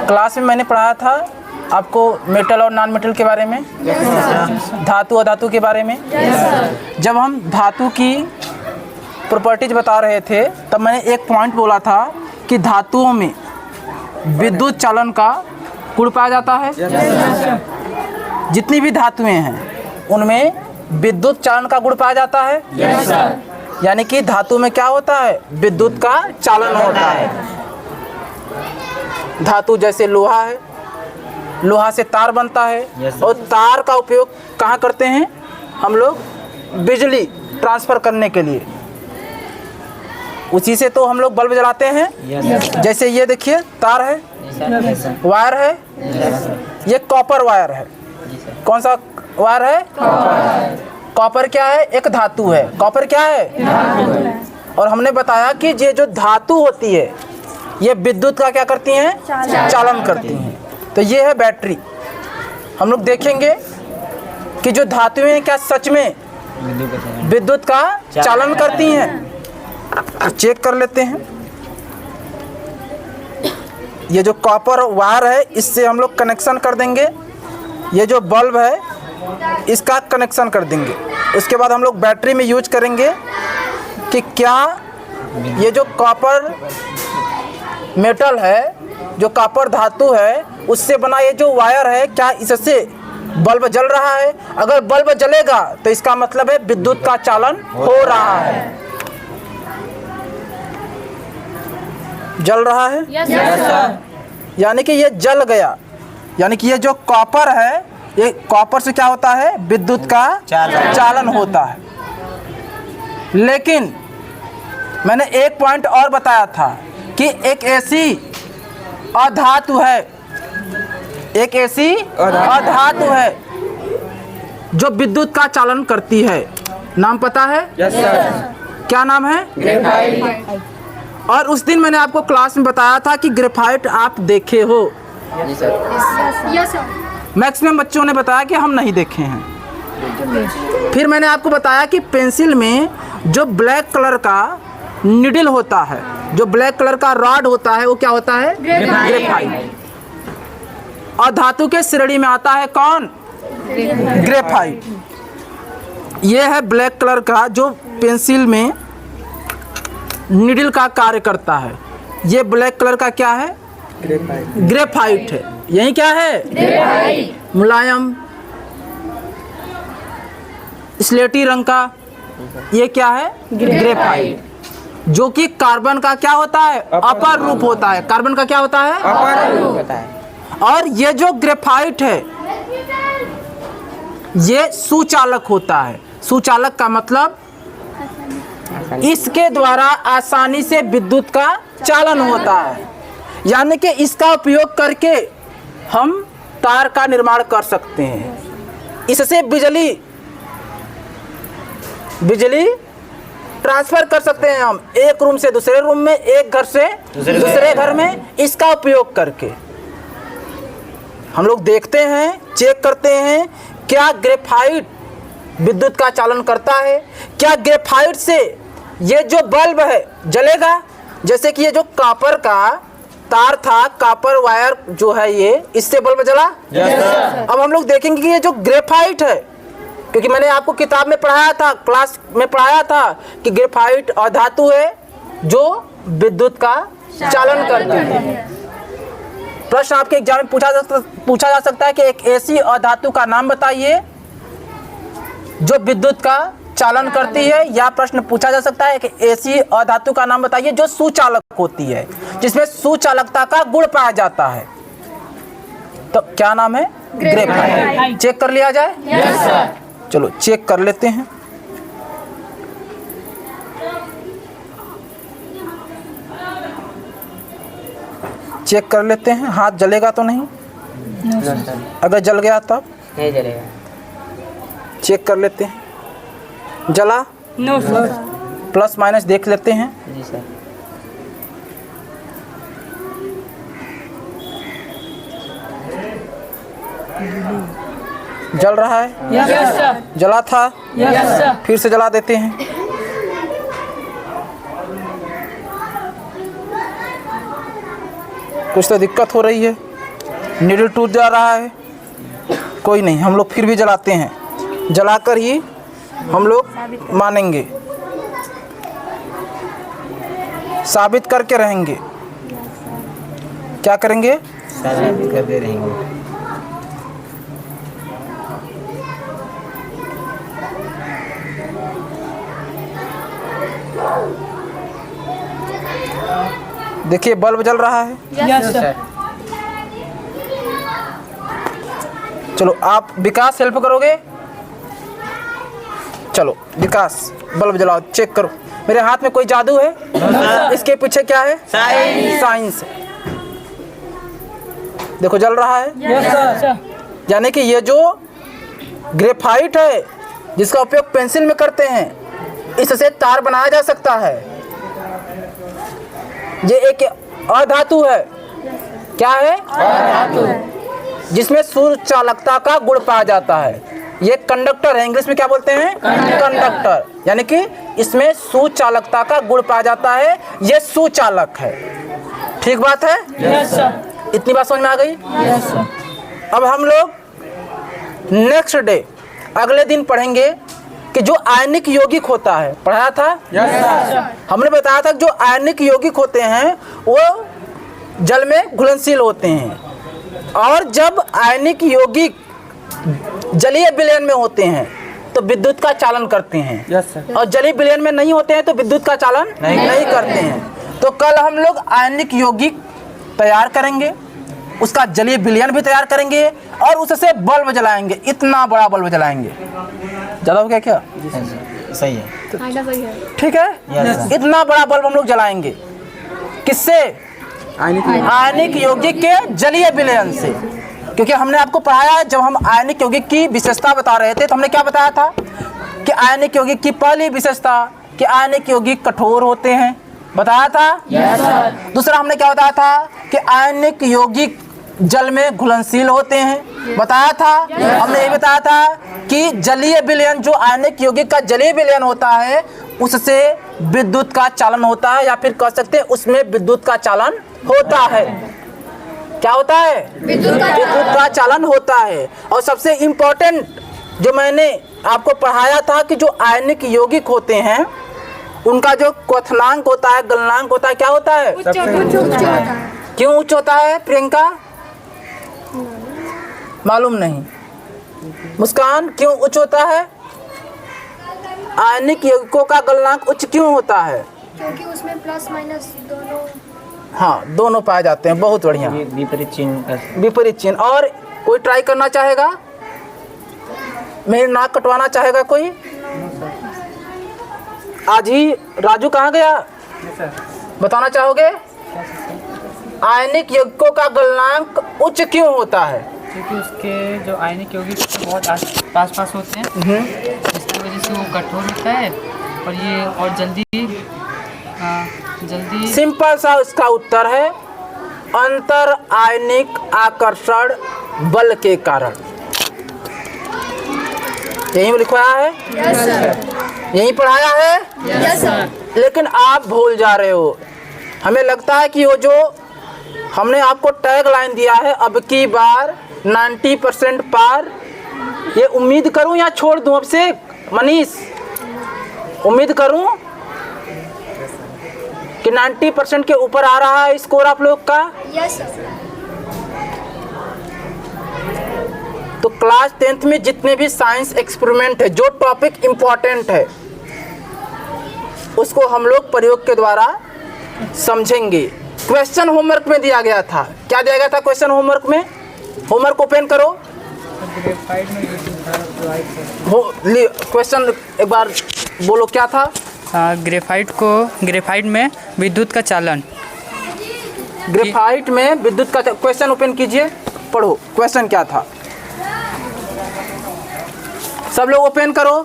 Class में मैंने पढ़ाया था आपको मेटल और नॉन मेटल के बारे में, धातु अधातु के बारे में। जब हम धातु की प्रॉपर्टीज बता रहे थे तब मैंने एक पॉइंट बोला था कि धातुओं में विद्युत चालन का गुण पाया जाता है। जितनी भी धातुएं हैं उनमें विद्युत चालन का गुण पाया जाता है। यानी कि धातु में क्या होता है, विद्युत का चालन होता है। धातु जैसे लोहा है, लोहा से तार बनता है और तार का उपयोग कहाँ करते हैं हम लोग, बिजली ट्रांसफ़र करने के लिए। उसी से तो हम लोग बल्ब जलाते हैं। जैसे ये देखिए तार है, वायर है, ये कॉपर वायर है। कौन सा वायर है? कॉपर क्या है? एक धातु है। कॉपर क्या है? और हमने बताया कि ये जो धातु होती है ये विद्युत का क्या करती हैं, चालन करती हैं। तो ये है बैटरी। हम लोग देखेंगे कि जो धातुएं क्या सच में विद्युत का चालन करती हैं। तो चेक कर लेते हैं। ये जो कॉपर वायर है इससे हम लोग कनेक्शन कर देंगे। ये जो बल्ब है इसका कनेक्शन कर देंगे। उसके बाद हम लोग बैटरी में यूज करेंगे कि क्या ये जो कॉपर मेटल है, जो कॉपर धातु है, उससे बना ये जो वायर है, क्या इससे बल्ब जल रहा है? अगर बल्ब जलेगा तो इसका मतलब है विद्युत का चालन हो रहा है। जल रहा है? यानी कि ये जल गया। यानी कि ये जो कॉपर है, ये कॉपर से क्या होता है, विद्युत का चालन होता है। लेकिन मैंने एक पॉइंट और बताया था कि एक ऐसी अधातु है, एक ऐसी अधातु है जो विद्युत का चालन करती है। नाम पता है? क्या नाम है? ग्रेफाइट। और उस दिन मैंने आपको क्लास में बताया था कि ग्रेफाइट आप देखे हो। मैक्सिमम बच्चों ने बताया कि हम नहीं देखे हैं। फिर मैंने आपको बताया कि पेंसिल में जो ब्लैक कलर का निडल होता है, जो ब्लैक कलर का रॉड होता है, वो क्या होता है? ग्रेफाइट। और धातु के श्रेणी में आता है कौन? ग्रेफाइट। ये है ब्लैक कलर का जो पेंसिल में निडल का कार्य करता है। ये ब्लैक कलर का क्या है? ग्रेफाइट है। यही क्या है? मुलायम स्लेटी रंग का ये क्या है? ग्रेफाइट। जो कि कार्बन का क्या होता है? अपर रूप होता है। कार्बन का क्या होता है? अपर रूप होता है। और ये जो ग्रेफाइट है ये सुचालक होता है। सुचालक का मतलब इसके द्वारा आसानी से विद्युत का चालन होता है। यानी कि इसका उपयोग करके हम तार का निर्माण कर सकते हैं। इससे बिजली ट्रांसफर कर सकते हैं हम एक रूम से दूसरे रूम में, एक घर से दूसरे घर में, इसका उपयोग करके। हम लोग देखते हैं, चेक करते हैं क्या ग्रेफाइट विद्युत का चालन करता है। क्या ग्रेफाइट से ये जो बल्ब है जलेगा? जैसे कि ये जो कॉपर का तार था, कॉपर वायर जो है ये, इससे बल्ब जला। अब हम लोग देखेंगे कि ये जो ग्रेफाइट है, क्योंकि मैंने आपको किताब में पढ़ाया था, क्लास में पढ़ाया था कि ग्रेफाइट अधातु है जो विद्युत का चालन करती है। प्रश्न आपके एग्जाम में पूछा जा सकता है कि एक ऐसी अधातु का नाम बताइए जो विद्युत का चालन करती है, या प्रश्न पूछा जा सकता है कि ऐसी अधातु का नाम बताइए जो सुचालक होती है, जिसमें सुचालकता का गुण पाया जाता है। तो क्या नाम है? ग्रेफाइट। चेक कर लिया जाए? Yes sir. चलो चेक कर लेते हैं। चेक कर लेते हैं। हाथ जलेगा तो नहीं? अगर जल गया तब नहीं जलेगा। चेक कर लेते हैं। जला? No sir. प्लस माइनस देख लेते हैं। जी सर। जल रहा है? Yes sir. जला था? Yes sir. फिर से जला देते हैं। कुछ तो दिक्कत हो रही है, नीडल टूट जा रहा है। कोई नहीं, हम लोग फिर भी जलाते हैं, जलाकर ही हम लोग मानेंगे, साबित करके रहेंगे। क्या करेंगे? साबित करते रहेंगे। देखिए बल्ब जल रहा है। Yes sir. चलो आप विकास हेल्प करोगे? चलो विकास बल्ब जलाओ, चेक करो। मेरे हाथ में कोई जादू है? इसके पीछे क्या है? साइंस। देखो जल रहा है। Yes sir. यानी कि ये जो ग्रेफाइट है जिसका उपयोग पेंसिल में करते हैं, इससे तार बनाया जा सकता है। ये एक अधातु है। क्या है? अधातु, जिसमें सूर्य चालकता का गुण पाया जाता है। ये कंडक्टर है, इंग्लिश में क्या बोलते हैं? कंडक्टर। यानी कि इसमें सुचालकता का गुण पाया जाता है, ये सुचालक है। ठीक बात है? Yes sir. इतनी बात समझ में आ गई? Yes sir. अब हम लोग नेक्स्ट डे अगले दिन पढ़ेंगे कि जो आयनिक यौगिक होता है, पढ़ाया था? Yes sir. हमने बताया था कि जो आयनिक यौगिक होते हैं वो जल में घुलनशील होते हैं, और जब आयनिक यौगिक जलीय विलयन में होते हैं तो विद्युत का चालन करते हैं। Yes sir. और जलीय विलयन में नहीं होते हैं तो विद्युत का चालन नहीं करते हैं। तो कल हम लोग आयनिक यौगिक तैयार करेंगे, उसका जलीय विलयन भी तैयार करेंगे, और उससे बल्ब जलाएंगे। इतना बड़ा बल्ब जलाएंगे। ज़्यादा हो गया क्या? सही है। ठीक है? Yes. इतना बड़ा बल्ब हम लोग जलाएंगे। किससे? आयनिक यौगिक के जलीय विलयन से। क्योंकि हमने आपको पढ़ाया है, जब हम आयनिक यौगिक की विशेषता बता रहे थे तो हमने क्या बताया था कि आयनिक यौगिक की पहली विशेषता कि आयनिक यौगिक कठोर होते हैं, बताया था? Yes sir. दूसरा हमने क्या बताया था कि आयनिक यौगिक जल में घुलनशील होते हैं, बताया था? हमने ये बताया था कि जलीय विलयन, जो आयनिक यौगिक का जलीय विलयन होता है, उससे विद्युत का चालन होता है, या फिर कह सकते हैं उसमें विद्युत का चालन होता है। क्या होता है? विद्युत का चालन होता है। और सबसे इम्पोर्टेंट जो मैंने आपको पढ़ाया था कि जो आयनिक यौगिक होते हैं उनका जो क्वथनांक होता है, गलनांक होता है, क्या होता है? क्यों उच्च होता है प्रियंका? मालूम नहीं। मुस्कान, क्यों उच्च होता है? आयनिक यौगिकों का गलनांक उच्च क्यों होता है? क्योंकि उसमें प्लस माइनस दोनों। हाँ, दोनों पाए जाते हैं। बहुत बढ़िया। विपरीत चिन्ह। विपरीत चिन्ह। और कोई ट्राई करना चाहेगा? मेरी नाक कटवाना चाहेगा कोई? आज ही राजू कहाँ गया? बताना चाहोगे? आयनिक यौगिकों का गलनांक उच्च क्यों होता है? क्योंकि उसके जो आयनिक यौगिक बहुत पास होते हैं, इसकी वजह से वो कठोर होता है, और ये और जल्दी सिंपल सा इसका उत्तर है अंतर आयनिक आकर्षण बल के कारण। यही लिखवाया है? Yes sir. यही पढ़ाया है? Yes sir. लेकिन आप भूल जा रहे हो। हमें लगता है कि वो जो हमने आपको टैग लाइन दिया है, अब की बार 90% पार, ये उम्मीद करूं या छोड़ दूं? अब से मनीष, उम्मीद करूं कि 90% के ऊपर आ रहा है स्कोर आप लोग का। Yes sir. तो क्लास 10th में जितने भी साइंस एक्सपेरिमेंट है, जो टॉपिक इम्पोर्टेंट है, उसको हम लोग प्रयोग के द्वारा समझेंगे। क्वेश्चन होमवर्क में दिया गया था। क्या दिया गया था क्वेश्चन होमवर्क में? होमवर्क ओपन करो। क्वेश्चन एक बार बोलो, क्या था? ग्रेफाइट में विद्युत का चालन। ग्रेफाइट में विद्युत का क्वेश्चन ओपन कीजिए, पढ़ो क्वेश्चन क्या था। सब लोग ओपन करो।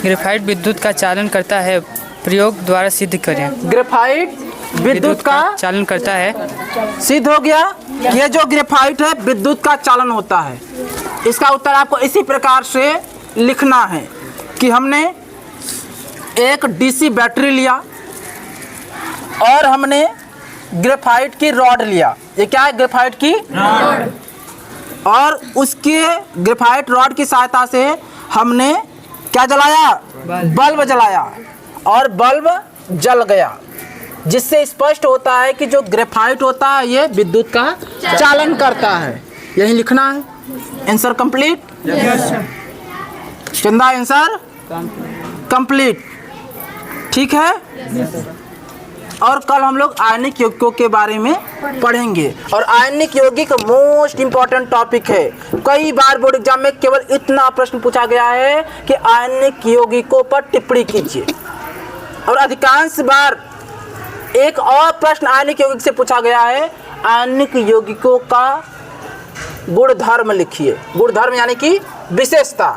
ग्रेफाइट विद्युत का चालन करता है, प्रयोग द्वारा सिद्ध करें। ग्रेफाइट विद्युत का चालन करता है। सिद्ध हो गया। ये जो ग्रेफाइट है विद्युत का चालन होता है। इसका उत्तर आपको इसी प्रकार से लिखना है कि हमने एक डीसी बैटरी लिया और हमने ग्रेफाइट की रॉड लिया। ये क्या है? ग्रेफाइट की रॉड। और उसके ग्रेफाइट रॉड की सहायता से हमने क्या जलाया? बल्ब जलाया और बल्ब जल गया, जिससे स्पष्ट होता है कि जो ग्रेफाइट होता है ये विद्युत का चालन करता है। यही लिखना है। Answer complete? चंदा आंसर कंप्लीट। ठीक है। और कल हम लोग आयनिक यौगिकों के बारे में पढ़ेंगे। और आयनिक यौगिक मोस्ट इंपॉर्टेंट टॉपिक है। कई बार बोर्ड एग्जाम में केवल इतना प्रश्न पूछा गया है कि आयनिक यौगिकों पर टिप्पणी कीजिए, और अधिकांश बार एक और प्रश्न आयनिक यौगिक से पूछा गया है, आयनिक यौगिकों का गुणधर्म लिखिए। गुणधर्म यानी कि विशेषता,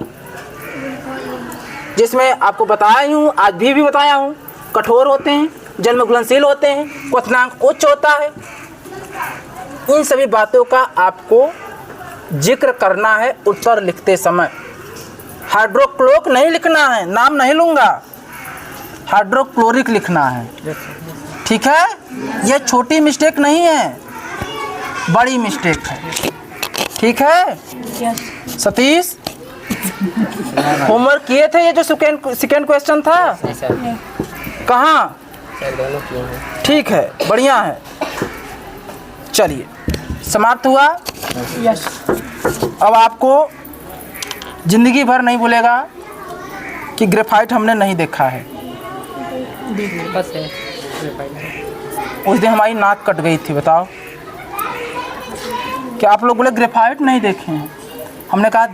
जिसमें आपको बताया ही हूँ, आज भी बताया हूँ। कठोर होते हैं, जल में घुलनशील होते हैं, क्वथनांक उच्च होता है। इन सभी बातों का आपको जिक्र करना है उत्तर लिखते समय। हाइड्रोक्लोरिक नहीं लिखना है, नाम नहीं लूँगा, हाइड्रोक्लोरिक लिखना है। ठीक है। ये छोटी मिस्टेक नहीं है, बड़ी मिस्टेक है। ठीक है। सतीश होमवर्क किए थे? ये जो सेकेंड क्वेश्चन था कहाँ? ठीक है, बढ़िया है। चलिए, समाप्त हुआ। यस। अब आपको जिंदगी भर नहीं भूलेगा कि ग्रेफाइट हमने नहीं देखा है। बस है। उस दिन हमारी नाक कट गई थी, बताओ। क्या आप लोग बोले ग्रेफाइट नहीं देखे हैं? हमने कहा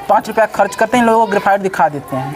5 रुपया खर्च करते हैं, इन लोगों को ग्रेफाइट दिखा देते हैं।